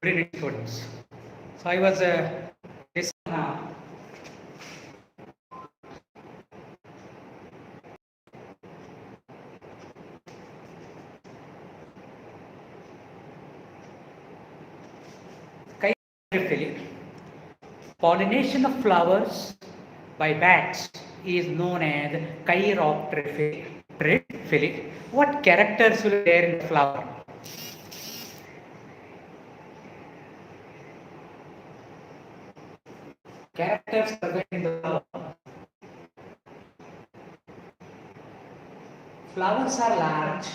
Good evening, students. So I was chiroptily. Pollination of flowers by bats is known as chiroptily. What characters will be there in the flower? Characters present in the flower. Flowers are large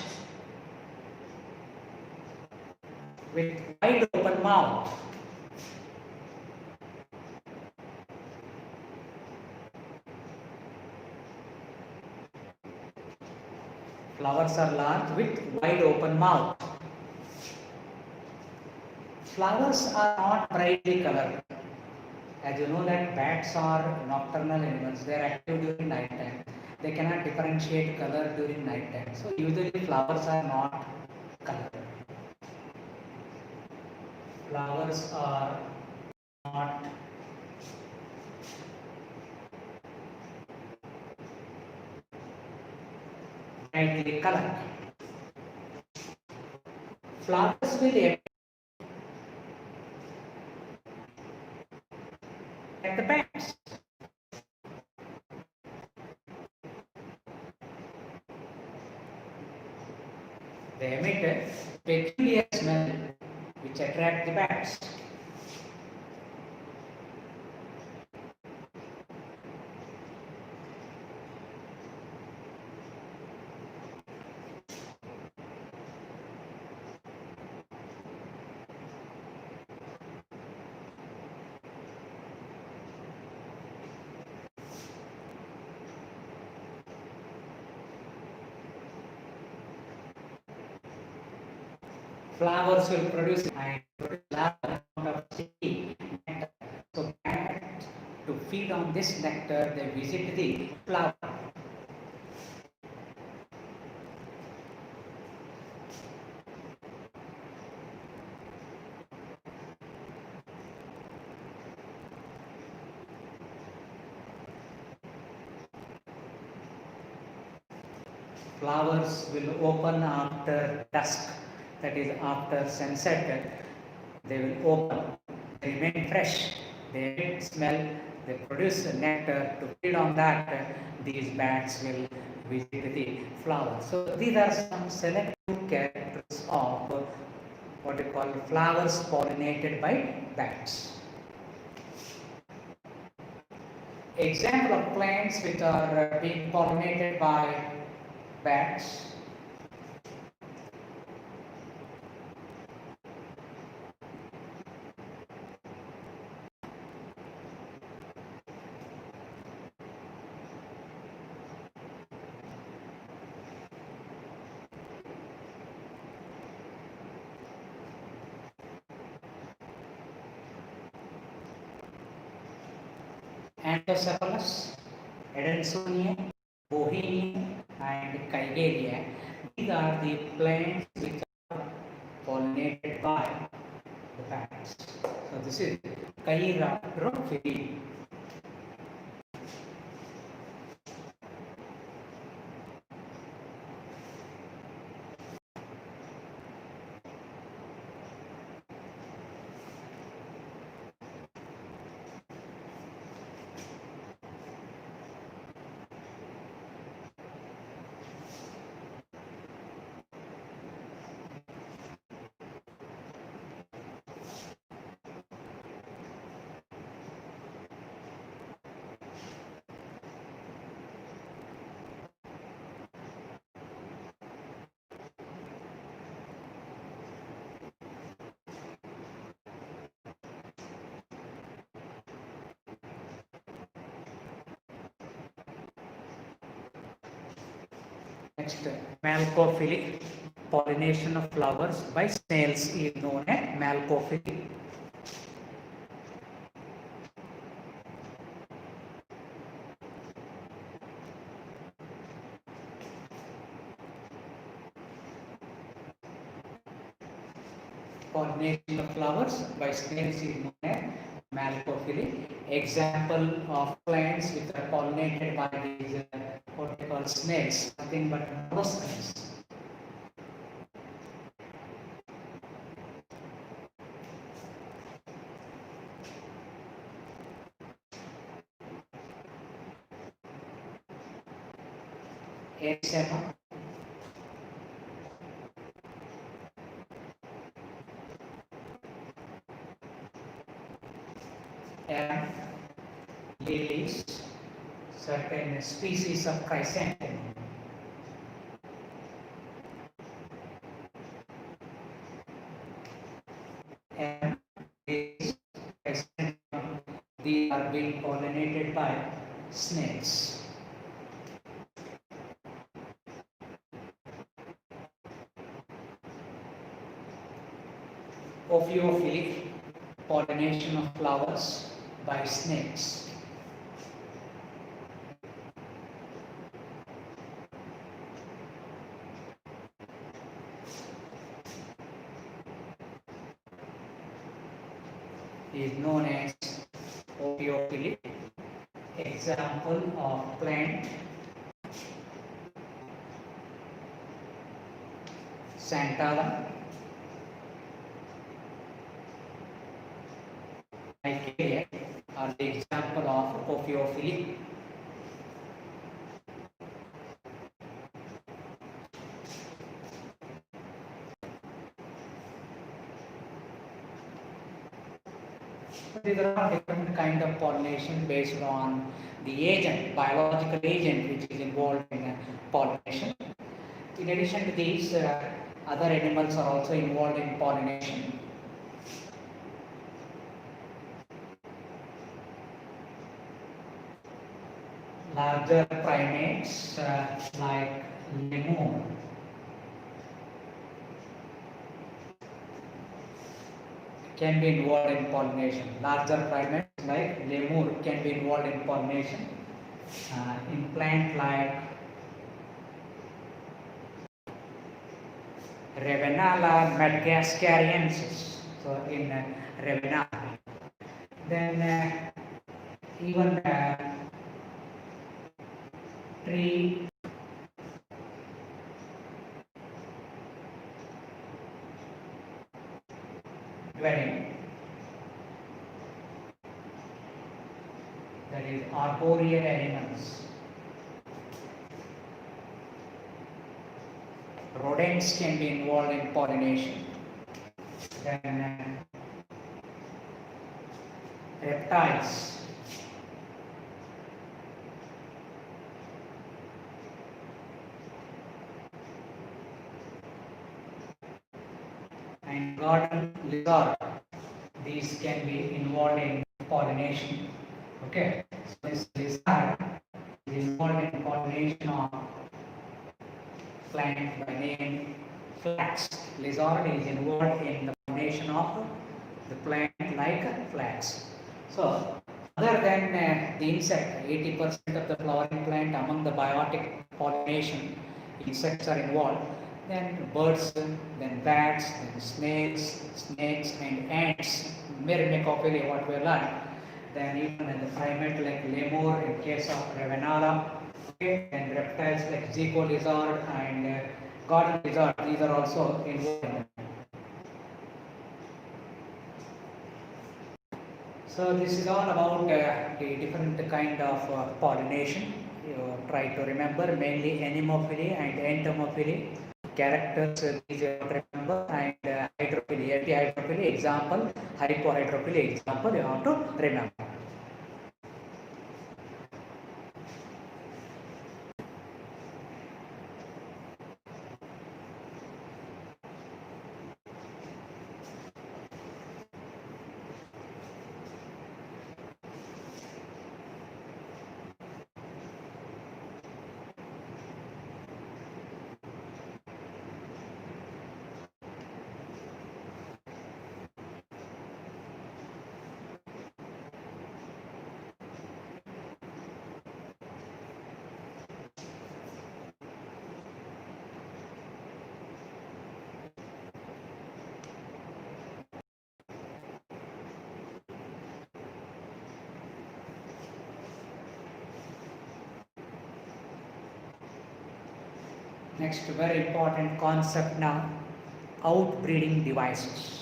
with wide open mouth. Flowers are large with wide open mouth. Flowers are not brightly colored. As you know that bats are nocturnal animals, they are active during night time. They cannot differentiate color during night time. So usually flowers are not colored. Flowers are not brightly colored. Flowers will emit at the bats. They emit a peculiar smell which attract the bats. Flowers will produce large amount of sticky nectar. So bats, to feed on this nectar, they visit the flower. Flowers will open after dusk, that is after sunset. They will open, they remain fresh, they smell, they produce nectar. To feed on that, these bats will visit the flower. So these are some selective characters of what you call flowers pollinated by bats. Example of plants which are being pollinated by bats. Anthocephalus, Edensonia, Bohemia, and Kigelia. These are the plants which are pollinated by the bats. So this is Chiroptera. Next, malcophilic pollination of flowers by snails is known as malcophilic. pollination of flowers by snails is known as malcophily. Example of plants which are pollinated by these what we call snails, nothing but molluscs. Erythema, and lilies, certain species of chrysanthemum. And these chrysanthemum, these are being pollinated by snails. Ophiophilic, pollination of flowers by snakes. Is known as ophiophilic. Example of plant Santalum, Nicaria are the example of ophiophilic. There are different kind of pollination based on the agent, biological agent which is involved in pollination. In addition to these, other animals are also involved in pollination. Larger primates like lemur can be involved in pollination. Larger primates like lemur can be involved in pollination. In plant like Ravenala madagascariensis, so in Ravenala. Then even tree dwelling, that is arboreal animals. Rodents can be involved in pollination. Then reptiles, and garden lizard, these can be involved in pollination. Okay, so this lizard is involved in pollination of plant by name flax. Lizard is involved in the pollination of the plant like flax. So other than the insect, 80% of the flowering plant among the biotic pollination, insects are involved. Then birds, then bats, then snails, snakes and ants, Myrmecophily, what we learned. Then even in the primate like lemur in case of Ravenala, okay, and reptiles like Zico lizard and garden lizard, these are also involved. So this is all about the different kind of pollination. You try to remember mainly anemophily and entomophily. Characters these you have to remember, and hydrophily, epihydrophily example, hypohydrophily example you have to remember. Next, very important concept now, outbreeding devices.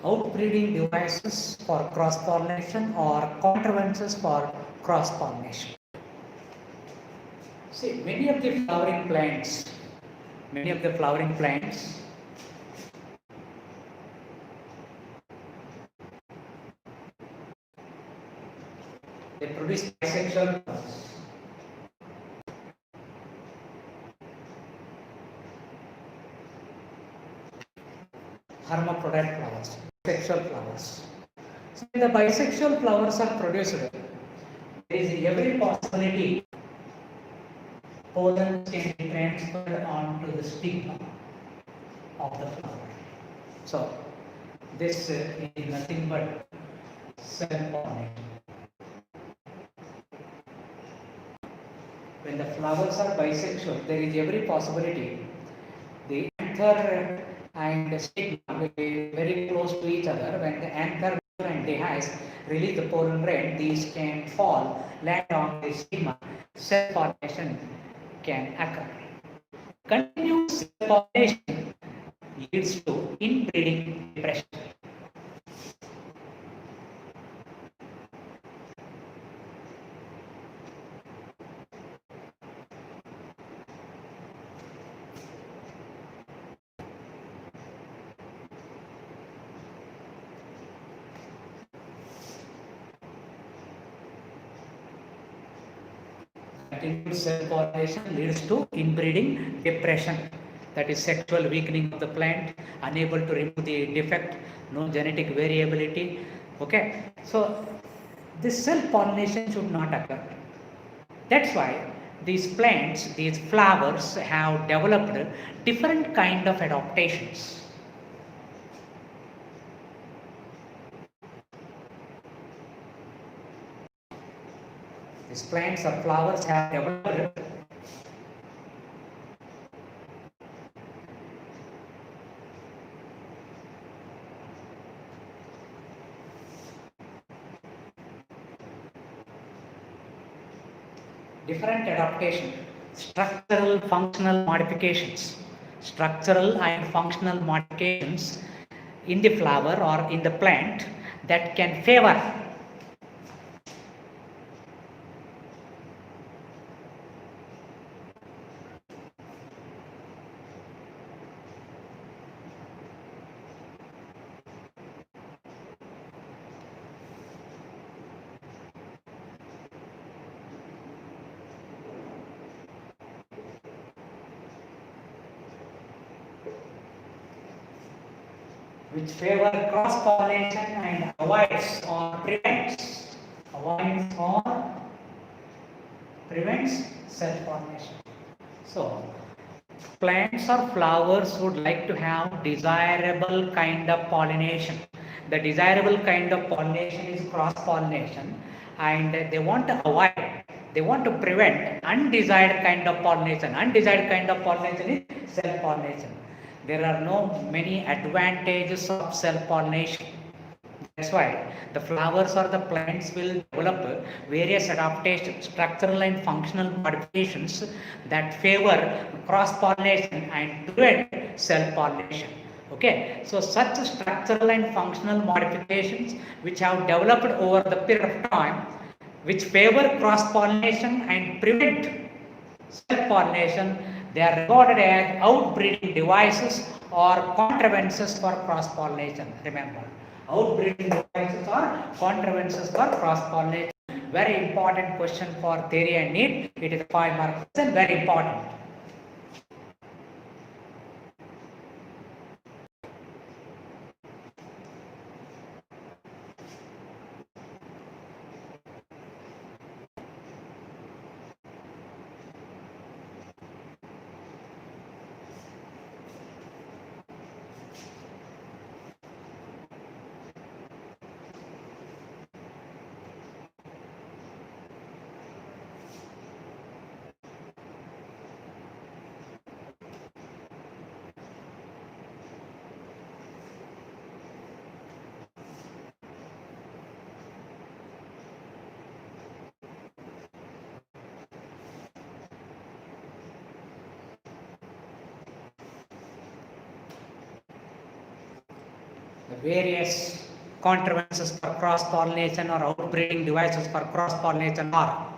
Outbreeding devices for cross-pollination or contrivances for cross-pollination. See, many of the flowering plants, they produce bisexual flowers. Hermaphrodite flowers, bisexual flowers. So when the bisexual flowers are produced, there is every possibility pollen can be transferred onto the stigma of the flower. So this is nothing but self-pollination. When the flowers are bisexual, there is every possibility the anther and the stigma will be very close to each other. When the anther and dehisce release the pollen grain, these can fall, land on the stigma, self-pollination can occur. Continuous self-pollination leads to inbreeding depression. Continuous self-pollination leads to inbreeding depression, that is sexual weakening of the plant, unable to remove the defect, no genetic variability. Okay, so this self-pollination should not occur. That's why these plants, these flowers have developed different kind of adaptations. These plants or flowers have developed different adaptation, structural functional modifications, structural and functional modifications in the flower or in the plant that can favor which favor cross-pollination and avoids or prevents self-pollination. So plants or flowers would like to have desirable kind of pollination. The desirable kind of pollination is cross-pollination, and they want to prevent undesired kind of pollination. Undesired kind of pollination is self-pollination. There are no many advantages of self-pollination. That's why the flowers or the plants will develop various adaptations, structural and functional modifications that favor cross-pollination and prevent self-pollination. Okay, so such structural and functional modifications which have developed over the period of time, which favor cross-pollination and prevent self-pollination, they are regarded as outbreeding devices or contrivances for cross-pollination. Remember, outbreeding devices or contrivances for cross-pollination. Very important question for theory and need. It is a 5-mark question, very important. various contrivances for cross-pollination or outbreeding devices for cross-pollination are.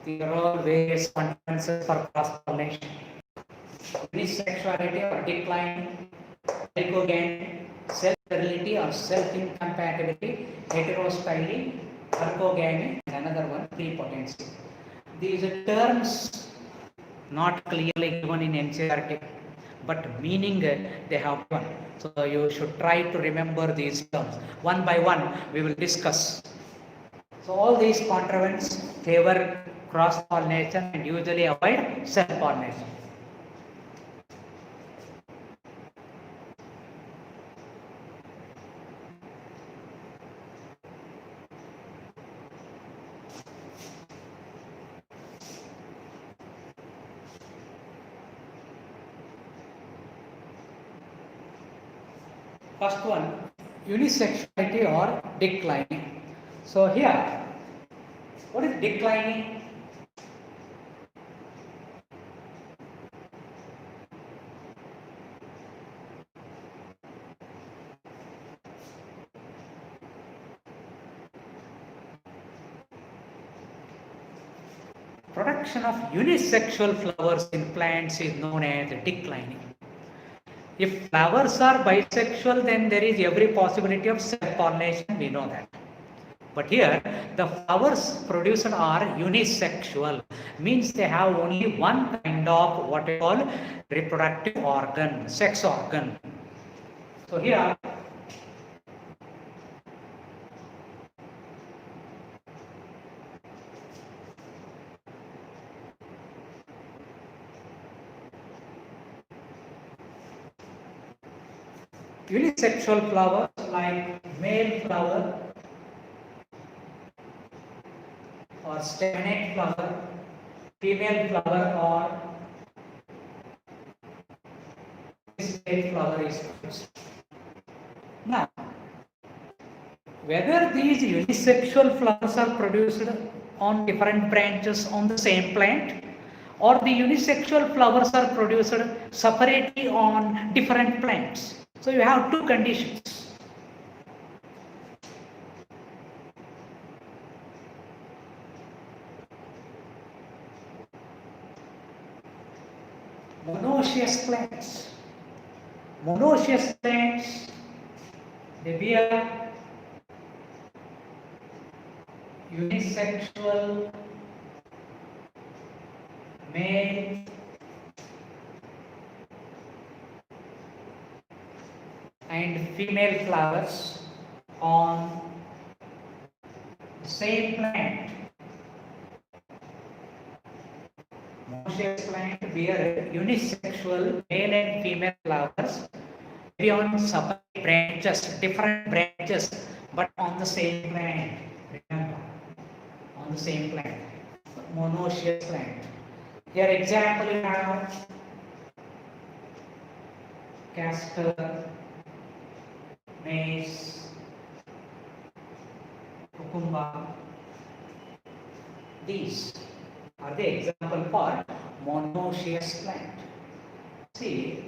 These are all various contrivances for cross-pollination. Unisexuality or decline, ergogamy, self-sterility or self-incompatibility, heterostility, ergogamy, and another one, prepotency. These are terms not clearly given in NCERT, but meaning they have given. So you should try to remember these terms. One by one, we will discuss. So all these contrivants favor cross-pollination and usually avoid self-pollination. First one, unisexuality or declining. So here, what is declining? Production of unisexual flowers in plants is known as declining. If flowers are bisexual, then there is every possibility of self-pollination, we know that. But here, the flowers produced are unisexual, means they have only one kind of what we call reproductive organ, sex organ. So here, unisexual flowers like male flower or staminate flower, female flower or state flower is produced. Now, whether these unisexual flowers are produced on different branches on the same plant, or the unisexual flowers are produced separately on different plants. So you have two conditions. Monoecious plants. Monoecious plants, they bear unisexual male and female flowers on the same plant. Monoecious plant bear unisexual male and female flowers, maybe on separate branches, different branches, but on the same plant. Remember, on the same plant. Monoecious plant. Here example you have castor, maize, cucumber. These are the example for monoecious plant. See,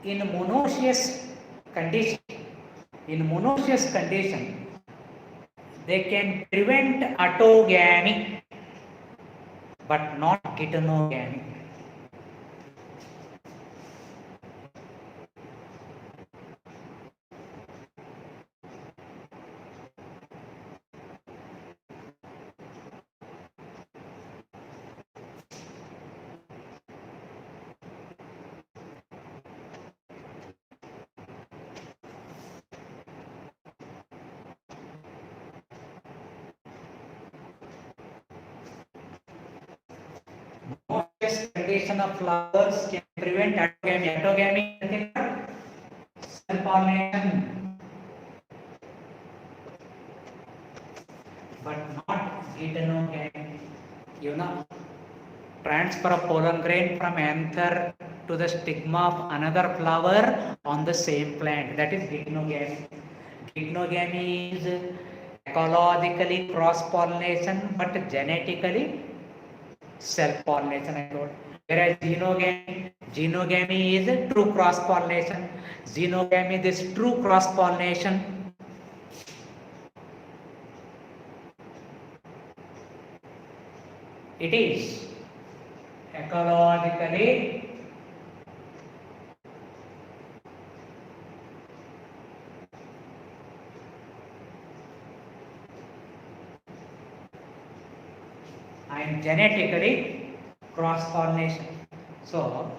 in monoecious condition, they can prevent autogamy. but not geitonogamy. Most condition of flowers can prevent autogamy. Autogamy is nothing but self-pollination, but not geitonogamy. You know, transfer of pollen grain from anther to the stigma of another flower on the same plant. That is geitonogamy. Geitonogamy is ecologically cross-pollination, but genetically self-pollination, I told. Whereas xenogamy is true cross-pollination. Xenogamy, this true cross-pollination. It is ecologically and genetically cross-pollination. So,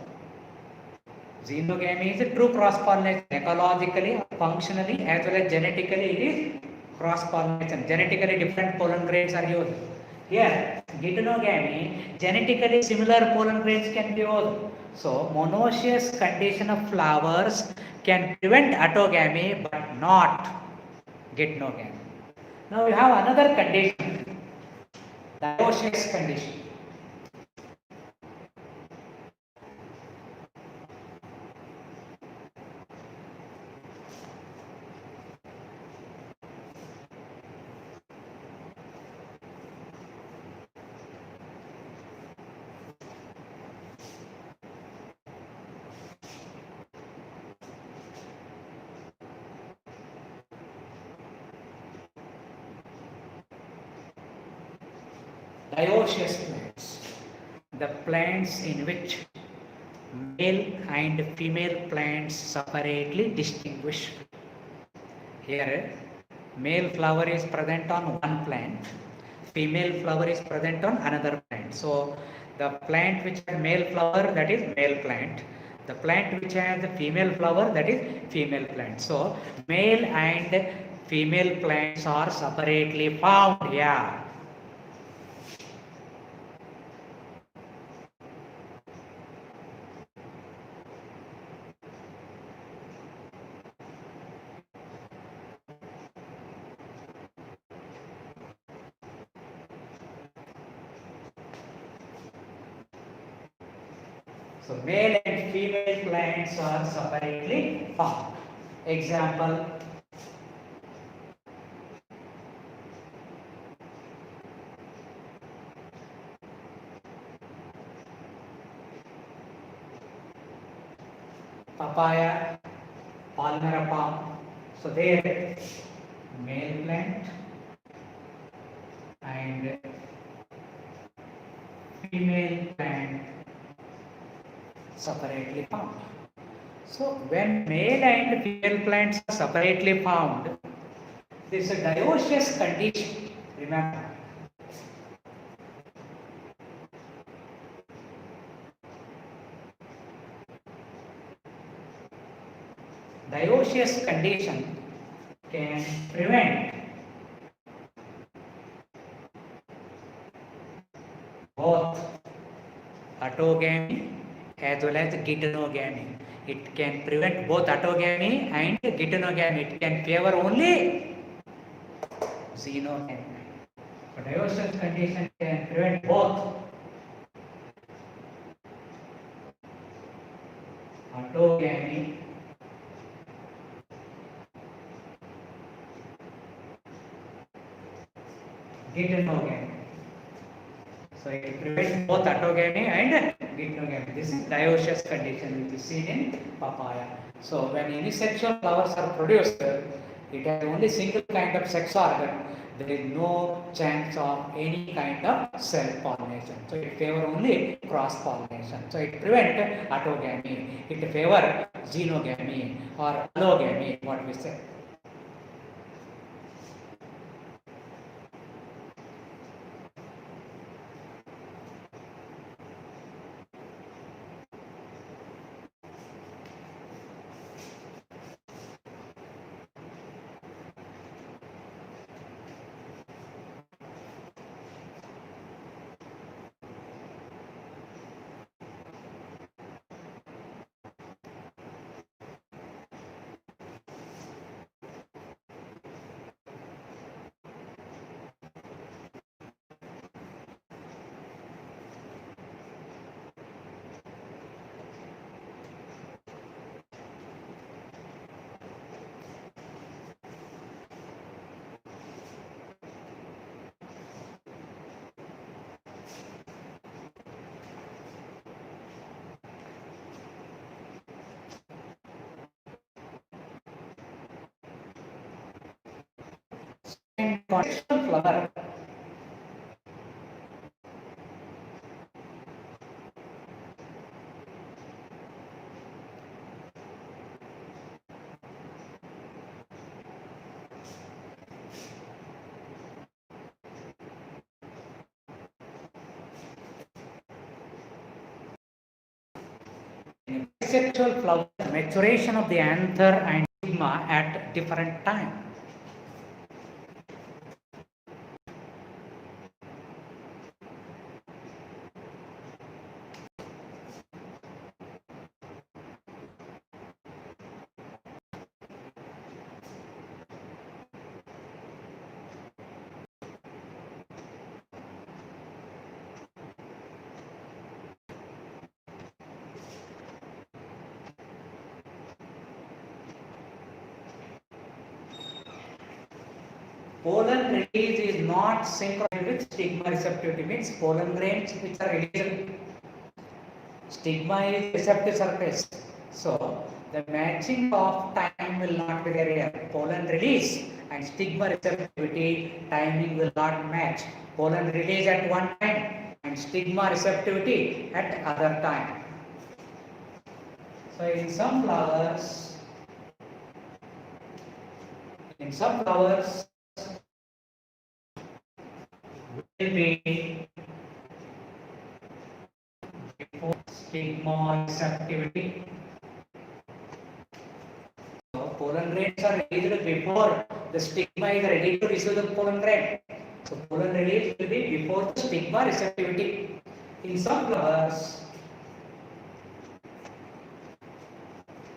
xenogamy is a true cross-pollination, ecologically, functionally, as well as genetically it is cross-pollination. Genetically different pollen grains are used. Here, geitonogamy, genetically similar pollen grains can be used. So, monoecious condition of flowers can prevent autogamy but not geitonogamy. Now, we have another condition, dioecious condition. Dioecious plants, the plants in which male and female plants separately distinguish. Here, male flower is present on one plant, female flower is present on another plant. So, the plant which has male flower, that is male plant. The plant which has the female flower, that is female plant. So, male and female plants are separately found. Yeah. So, male and female plants are separately found. Example, papaya, palmyra palm. So, there male plant and female plant separately found. So, when male and female plants are separately found, this is a dioecious condition. Remember. Dioecious condition can prevent both autogamy as well as geitonogamy. It can prevent both autogamy and geitonogamy. It can favor only xenogamy. But dioecious condition can prevent both autogamy geitonogamy. So it prevents both autogamy and geitonogamy. This is dioecious condition which is seen in papaya. So when unisexual flowers are produced, it has only single kind of sex organ. there is no chance of any kind of self-pollination. So it favor only cross-pollination. So it prevent autogamy. It favor xenogamy or allogamy, what we say. Contextual flower. Bisexual flower, maturation of the anther and stigma at different time. Pollen release is not synchronized with stigma receptivity, means pollen grains which are released. Stigma is receptive surface. So the matching of time will not be there here. Pollen release and stigma receptivity timing will not match. Pollen release at one time and stigma receptivity at other time. So in some flowers will be before stigma receptivity. So pollen grains are released before the stigma is ready to receive the pollen grain. So pollen release will be before the stigma receptivity. In some flowers,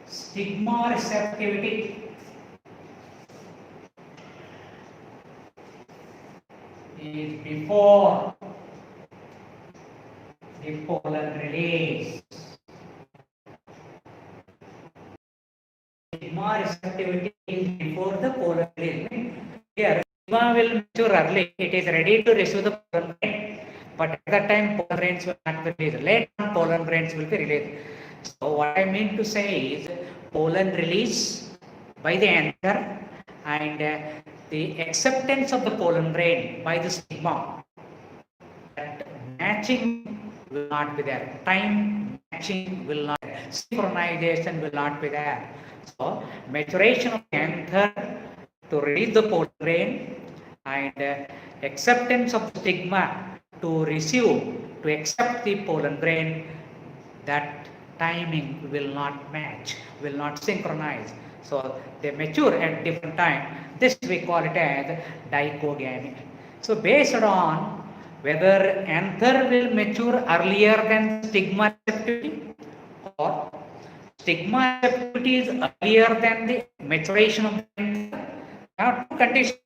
stigma receptivity is before the pollen release. Stigma receptivity is before the pollen release. Here, stigma will mature early. It is ready to receive the pollen grain. But at that time, pollen grains will not be released. Later on, pollen grains will be released. So what I mean to say is, pollen release by the anther and the acceptance of the pollen grain by the stigma. That matching will not be there. Time matching will not. Synchronization will not be there. So maturation of the anther to release the pollen grain and acceptance of stigma to receive, to accept the pollen grain, that timing will not match, will not synchronize. So they mature at different time. This we call it as dichogamy. So based on whether anther will mature earlier than stigma receptivity or stigma receptivity is earlier than the maturation of the anther, there are two conditions.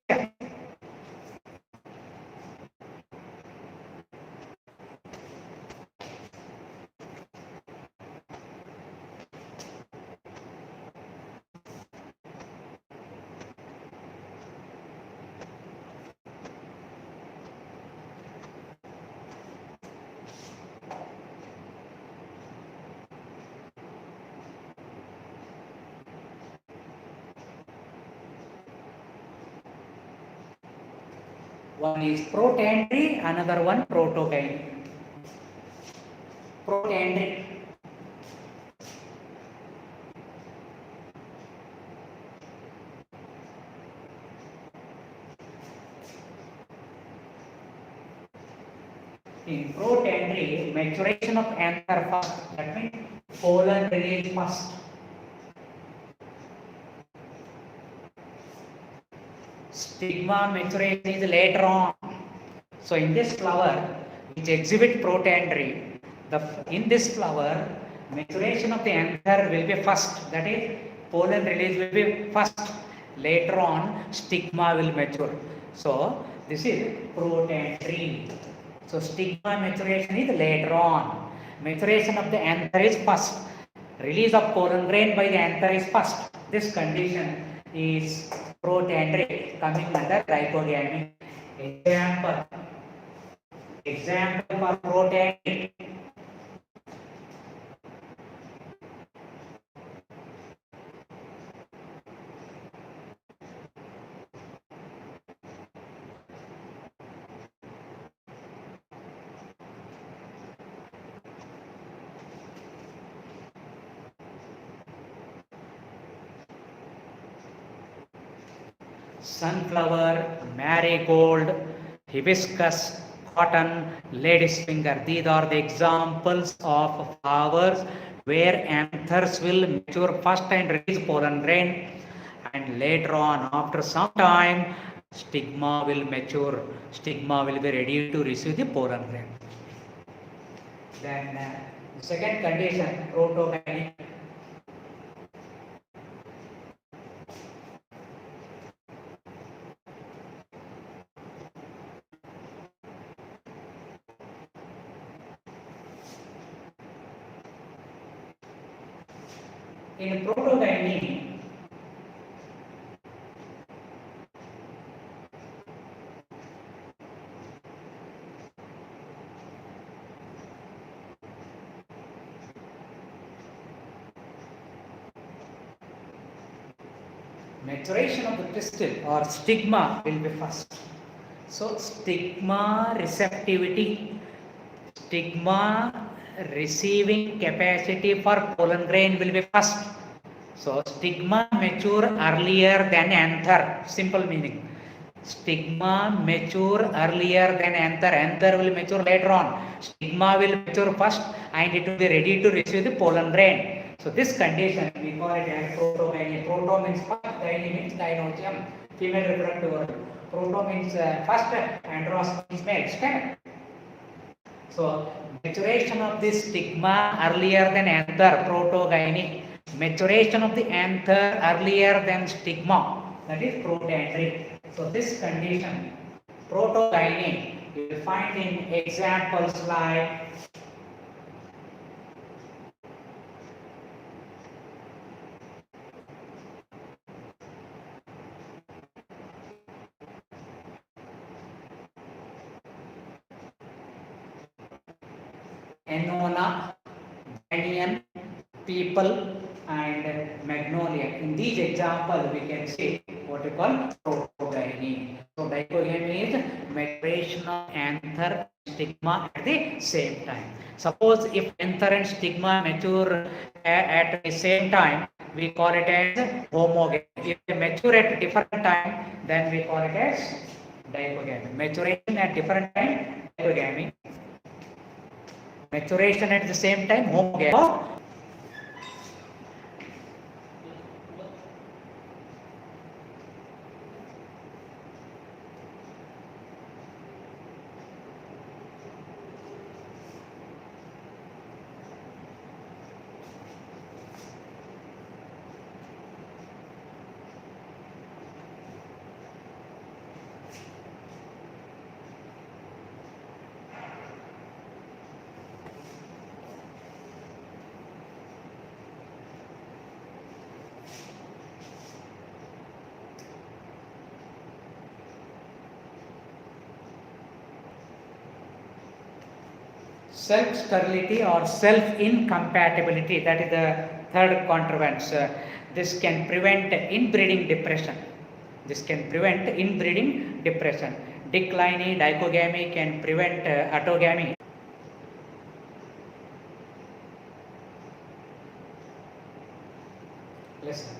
One is protandry, another one protogyne. Protandry. In protandry, maturation of anther first. That means pollen release first. Stigma maturation is later on. So in this flower, which exhibit protandry, in this flower, maturation of the anther will be first. That is, pollen release will be first. Later on, stigma will mature. So this is protandry. So stigma maturation is later on. Maturation of the anther is first. Release of pollen grain by the anther is first. This condition is protandry coming under dichogamy. Example for protandry. Sunflower, marigold, hibiscus, cotton, lady's finger. These are the examples of flowers where anthers will mature first and release pollen grain, and later on, after some time, stigma will mature. Stigma will be ready to receive the pollen grain. Then the second condition, protogyne. In protogyne, maturation of the pistil or stigma will be first. So stigma receptivity, stigma receiving capacity for pollen grain will be first. So stigma mature earlier than anther. Simple meaning. Stigma mature earlier than anther. Anther will mature later on. Stigma will mature first and it will be ready to receive the pollen grain. So this condition we call it as protogyne. Proto means first, gyne means gynoecium, female reproductive organ. Proto means first, andros means male, stem. So maturation of this stigma earlier than anther, protogyne. Maturation of the anther earlier than stigma, that is protandry. So this condition, protogyne, you will find in examples like Enola, Banyan, People, and Magnolia. In these examples, we can see what we call protogyne. So dichogamy is maturation of anther and stigma at the same time. Suppose if anther and stigma mature at the same time, we call it as homogamy. If they mature at different time, then we call it as dichogamy. Maturation at different time, dichogamy. Maturation at the same time, homogamy. Self-sterility or self-incompatibility, that is the third contrivance. This can prevent inbreeding depression. This can prevent inbreeding depression. Dicliny, dichogamy can prevent autogamy. Listen.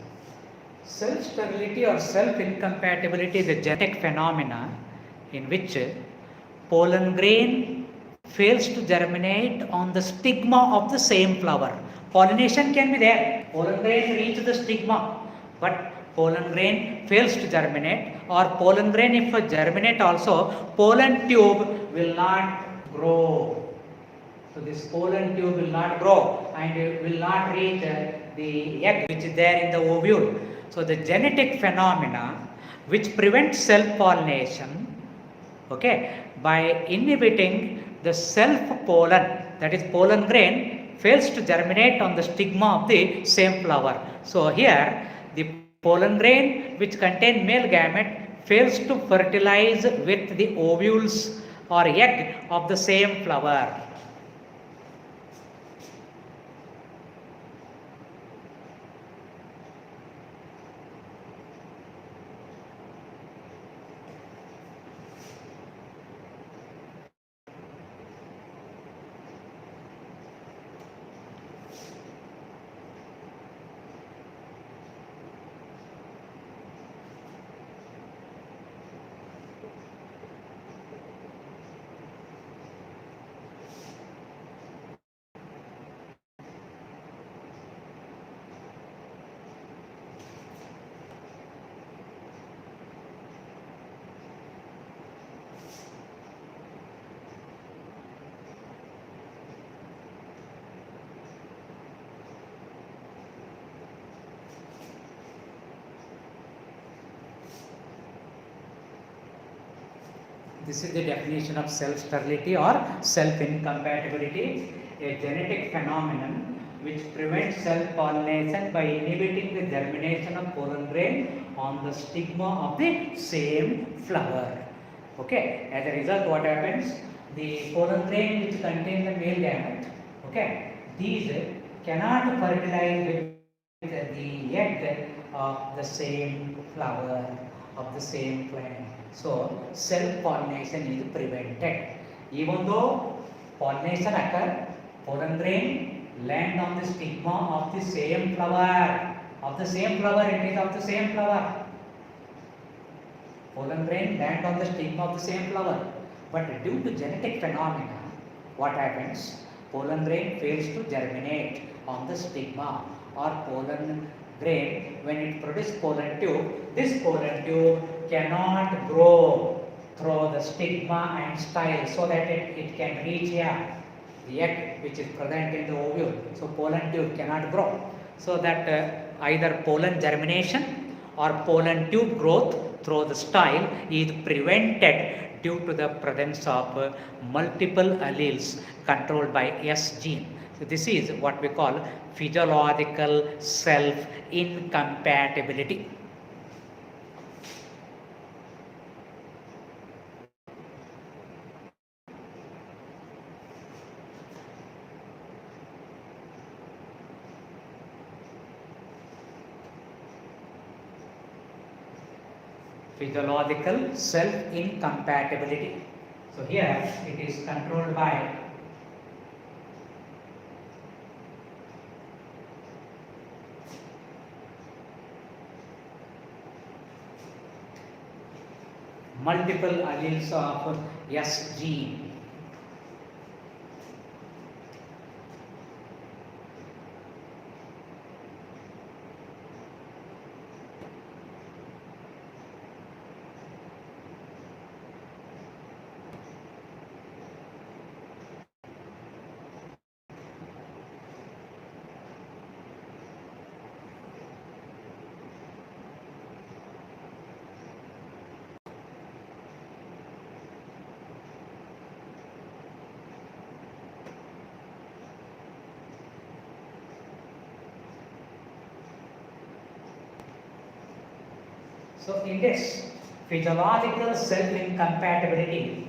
Self-sterility or self-incompatibility is a genetic phenomena in which pollen grain fails to germinate on the stigma of the same flower. Pollination can be there. Pollen grain reaches the stigma, but pollen grain fails to germinate, or pollen grain if germinate also, pollen tube will not grow. So this pollen tube will not grow and will not reach the egg which is there in the ovule. So the genetic phenomena which prevents self-pollination, okay, by inhibiting the self-pollen, that is pollen grain fails to germinate on the stigma of the same flower. So here the pollen grain which contain male gamete fails to fertilize with the ovules or egg of the same flower. This is the definition of self-sterility or self-incompatibility, a genetic phenomenon which prevents self-pollination by inhibiting the germination of pollen grain on the stigma of the same flower. Okay, as a result, what happens? The pollen grain which contain the male gamete, okay, these cannot fertilize with the egg of the same flower, of the same plant. So self-pollination is prevented. Even though pollination occurs, pollen grain land on the stigma of the same flower. Of the same flower, it is of the same flower. Pollen grain land on the stigma of the same flower. But due to genetic phenomena, what happens? Pollen grain fails to germinate on the stigma, or pollen grain, when it produces pollen tube, this pollen tube cannot grow through the stigma and style so that it can reach here the egg which is present in the ovule. So pollen tube cannot grow. So that either pollen germination or pollen tube growth through the style is prevented due to the presence of multiple alleles controlled by S gene. So this is what we call physiological self-incompatibility. Physiological self-incompatibility. So here it is controlled by multiple alleles of S gene. So in this physiological self-incompatibility,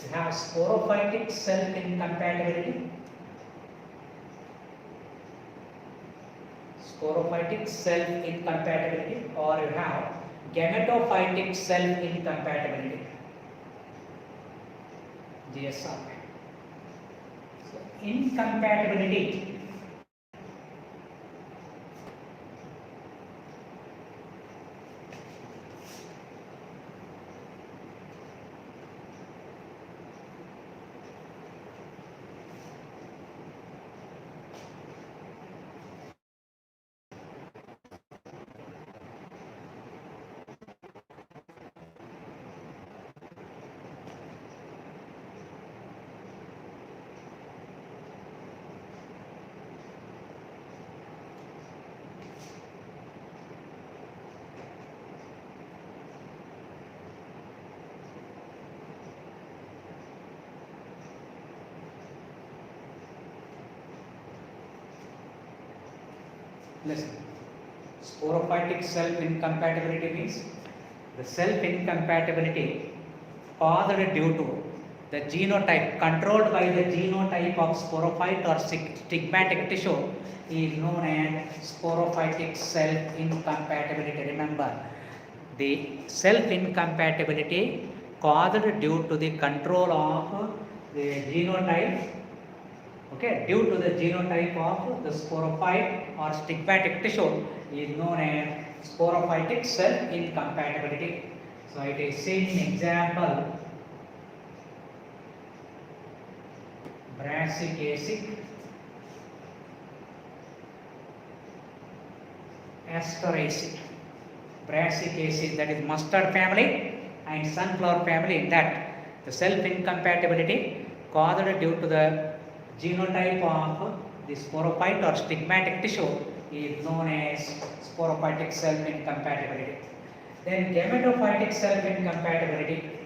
you have sporophytic self-incompatibility, or you have gametophytic self-incompatibility. GSR. So incompatibility. Listen, sporophytic self-incompatibility means the self-incompatibility caused due to the genotype, controlled by the genotype of sporophyte or stigmatic tissue is known as sporophytic self-incompatibility. Remember, the self-incompatibility caused due to the control of the genotype, okay, due to the genotype of the sporophyte or stigmatic tissue is known as sporophytic self-incompatibility. So it is seen in example brassicaceae, Asteraceae. Brassicaceae, that is mustard family, and sunflower family, in that the self-incompatibility caused due to the genotype of the sporophyte or stigmatic tissue is known as sporophytic self-incompatibility. Then gametophytic self-incompatibility.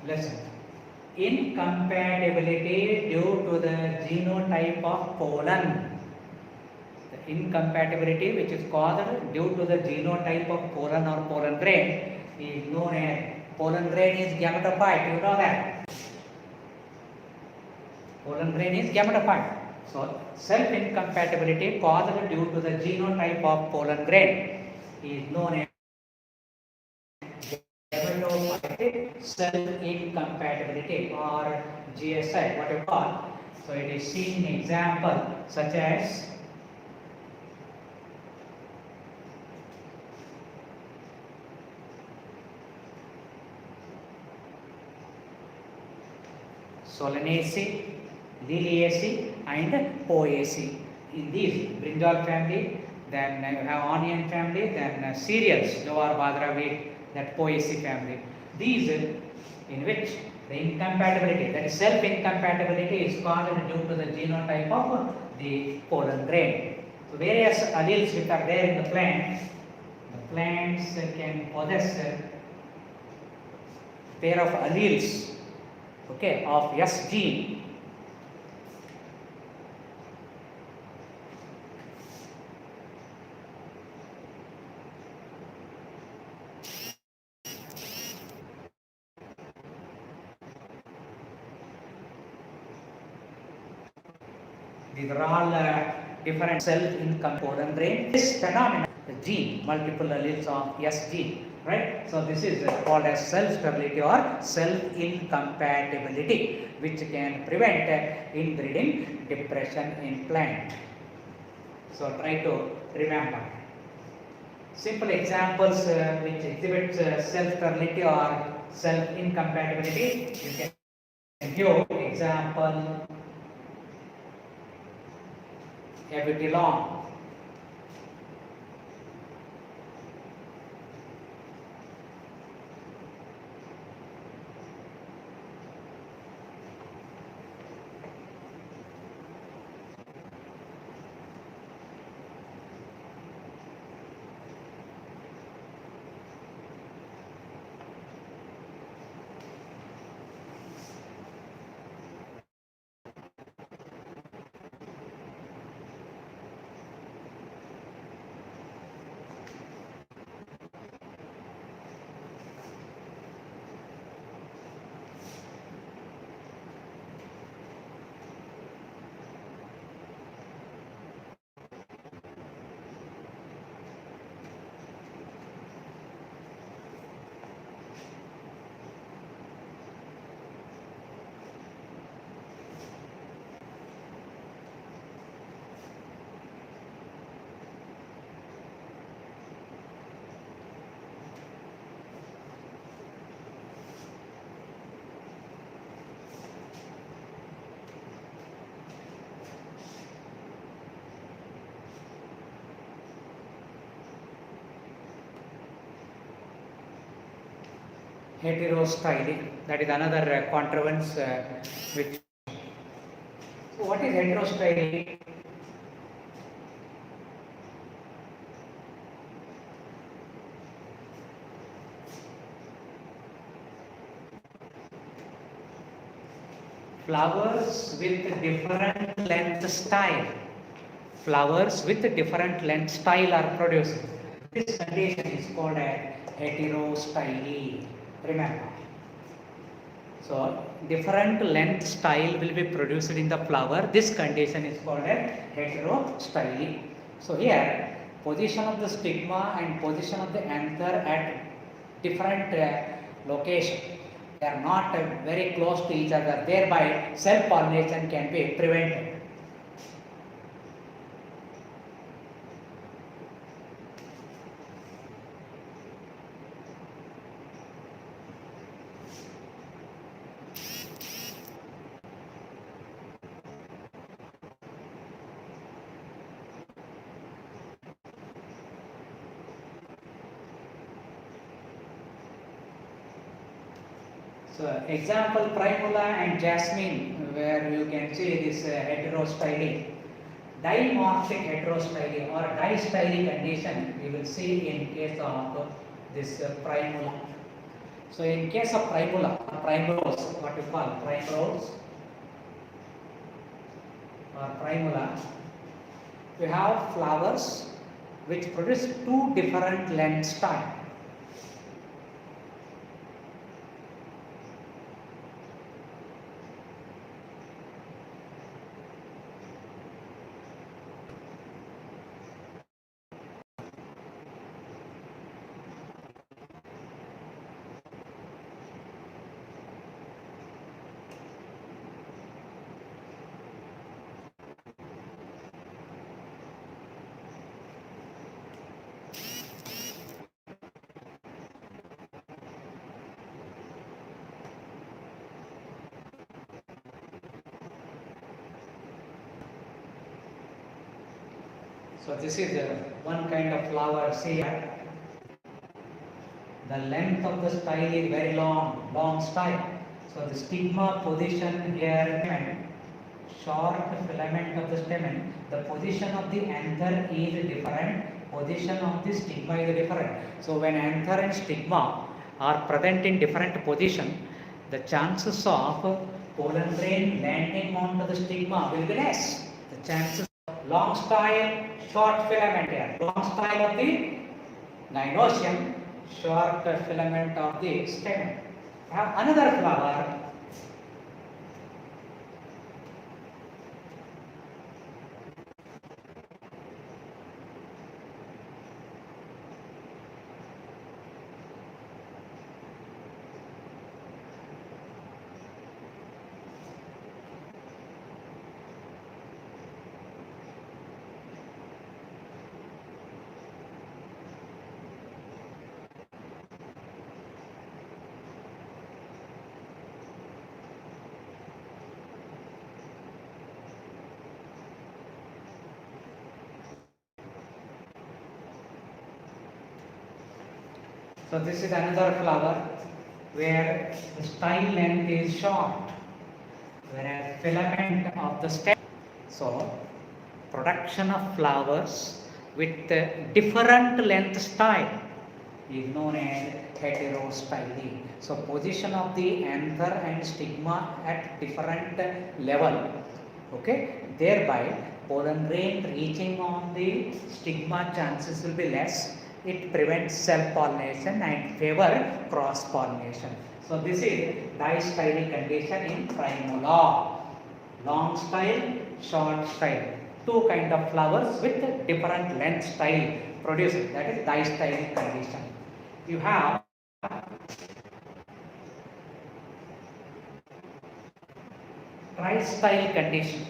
Listen, incompatibility due to the genotype of pollen. The incompatibility which is caused due to the genotype of pollen or pollen grain is known as, pollen grain is gametophyte, you know that. Pollen grain is gametophyte. So self-incompatibility caused due to the genotype of pollen grain is known as gametophytic self-incompatibility or GSI, what you call. So it is seen in example such as Solanaceae, Liliaceae and Poaceae. In these, brinjal family, then you have onion family, then cereals, jowar, bajra, wheat, that Poaceae family. These in which the incompatibility, that is self-incompatibility, is caused due to the genotype of the pollen grain. So various alleles which are there in the plants can possess pair of alleles, okay, of S gene. These are all different self-income pollen grain. This phenomenon, the gene, multiple alleles of S gene, right? So this is called as self-stability or self-incompatibility, which can prevent inbreeding depression in plant. So try to remember. Simple examples which exhibit self-stability or self-incompatibility. You can give example. Abutilon. Heterostyly, that is another contrivance which. So what is heterostyly? Flowers with different length style. Flowers with different length style are produced. This condition is called a heterostyly. Remember. So different length style will be produced in the flower. This condition is called a heterostyly. So here position of the stigma and position of the anther at different location. They are not very close to each other. Thereby self-pollination can be prevented. So example primula and jasmine, where you can see this heterostyly. Dimorphic heterostyly or distyly condition we will see in case of this primula. So in case of primula, primrose, what you call primrose or primula, we have flowers which produce two different length style. So this is one kind of flower. See here, the length of the style is very long style. So the stigma position here, short filament of the stamen, the position of the anther is different, position of the stigma is different. So when anther and stigma are present in different position, the chances of pollen grain landing onto the stigma will be less. The chances of long style, short filament here, long style of the gynoecium, short filament of the stamen. I have another flower. So this is another flower where the style length is short, whereas filament of the stem. So production of flowers with different length style is known as heterostyly. So position of the anther and stigma at different level. Okay, thereby pollen grain reaching on the stigma chances will be less. It prevents self-pollination and favor cross-pollination. So this is distylic condition in primula. Long style, short style. Two kind of flowers with different length style produced. That is distylic condition. You have tri-style condition.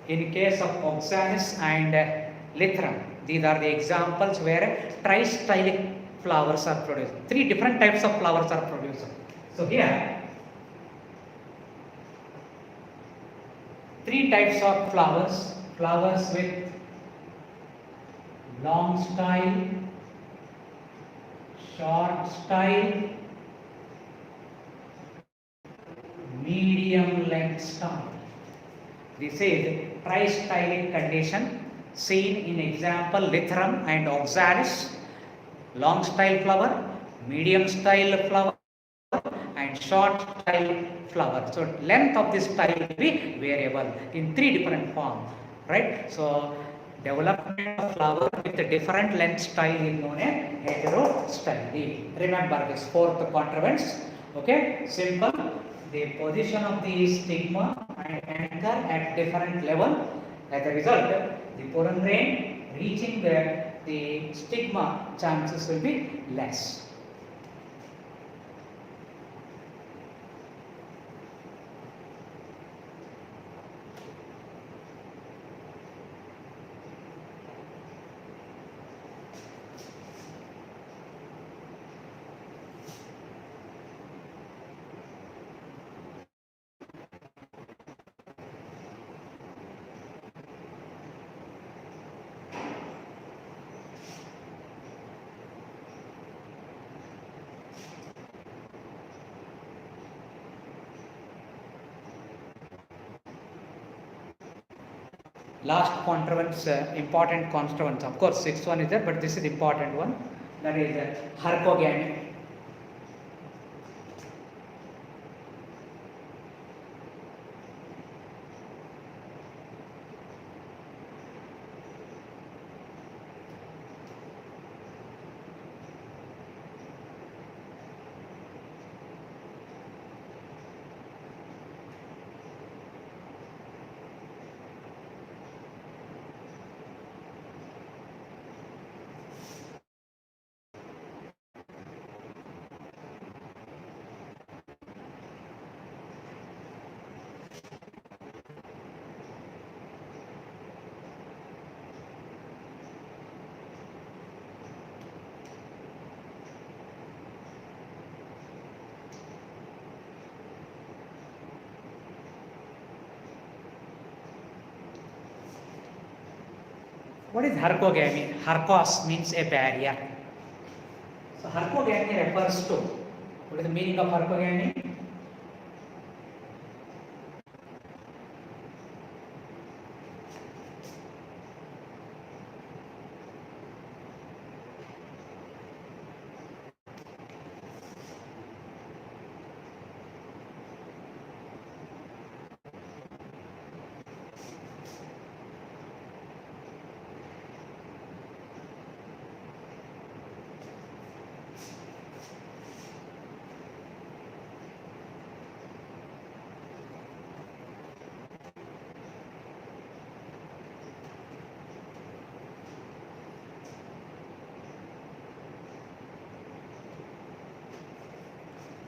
In case of oxalis and lythrum, these are the examples where tri-stylic flowers are produced. Three different types of flowers are produced. So here, three types of flowers. Flowers with long style, short style, medium length style. This is tri-stylic condition seen in example Lythrum and Oxalis. Long style flower, medium style flower and short style flower. So length of this style will be variable in three different forms, right? So development of flower with a different length style is known as heterostyle. Remember this fourth contrivance. Okay, simple. The position of the stigma and anchor at different level. As a result, the pollen grain reaching the stigma chances will be less. Last contrivance, important contrivance. Of course, sixth one is there, but this is the important one. That is hercogamy. What is hercogamy? Hercos means a barrier. So hercogamy refers to, what is the meaning of hercogamy?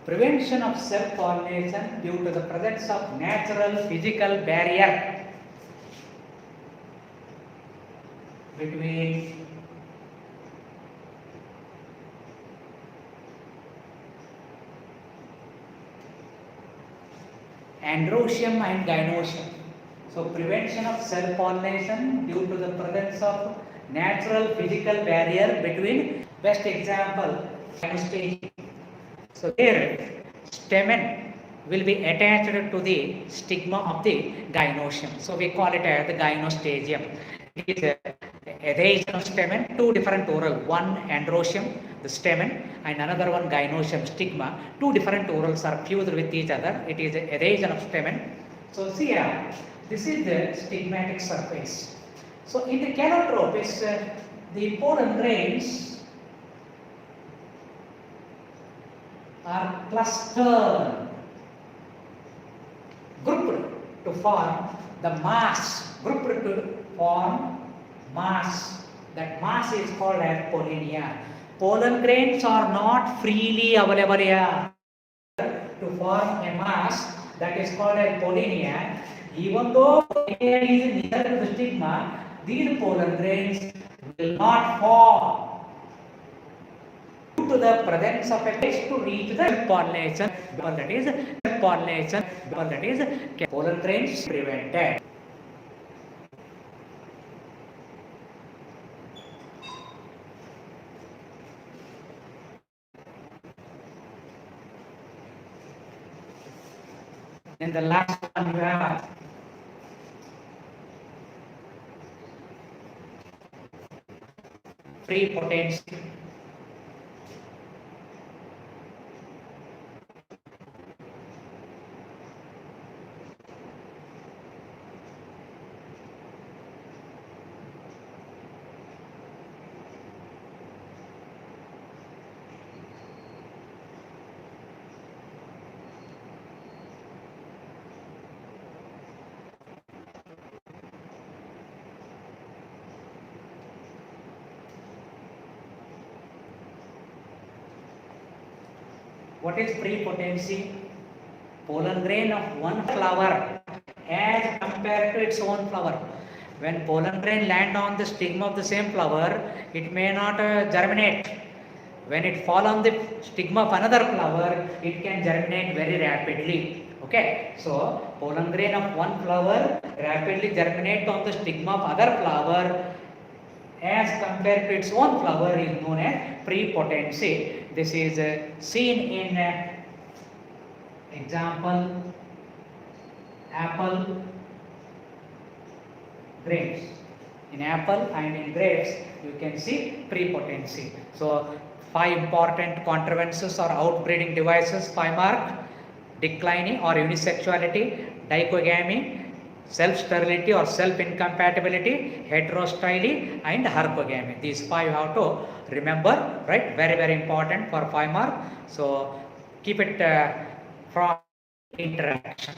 Prevention of self-pollination due to the presence of natural physical barrier between androecium and gynoecium. So prevention of self-pollination due to the presence of natural physical barrier between, best example, gynostagium. So here stamen will be attached to the stigma of the gynoecium. So we call it as the gynostagium. It is a adhesion of stamen, two different oral, one androecium, the stamen, and another one gynoecium stigma. Two different orals are fused with each other. It is a adhesion of stamen. So see here, this is the stigmatic surface. So in the calotropis, the pollen grains are clustered, grouped to form the mass, grouped to form mass. That mass is called as pollinia. Pollen grains are not freely available here. To form a mass that is called as pollinia, even though pollinia is near to the stigma, these pollen grains will not form to the presence of a place to reach the pollination, that is pollen grains prevented. Then the last one you have free potency. What is free potency? Pollen grain of one flower as compared to its own flower. When pollen grain land on the stigma of the same flower, it may not germinate. When it fall on the stigma of another flower, it can germinate very rapidly. Okay, so pollen grain of one flower rapidly germinate on the stigma of other flower as compared to its own flower is known as free potency. This is seen in example apple, grapes. In apple and in grapes you can see free potency. So 5 important contrivances or outbreeding devices, 5 mark: declining or unisexuality, dichogamy, self-sterility or self-incompatibility, heterostyle and hercogamy. These 5 you have to remember, right? Very, very important for 5 mark. So keep it from interaction.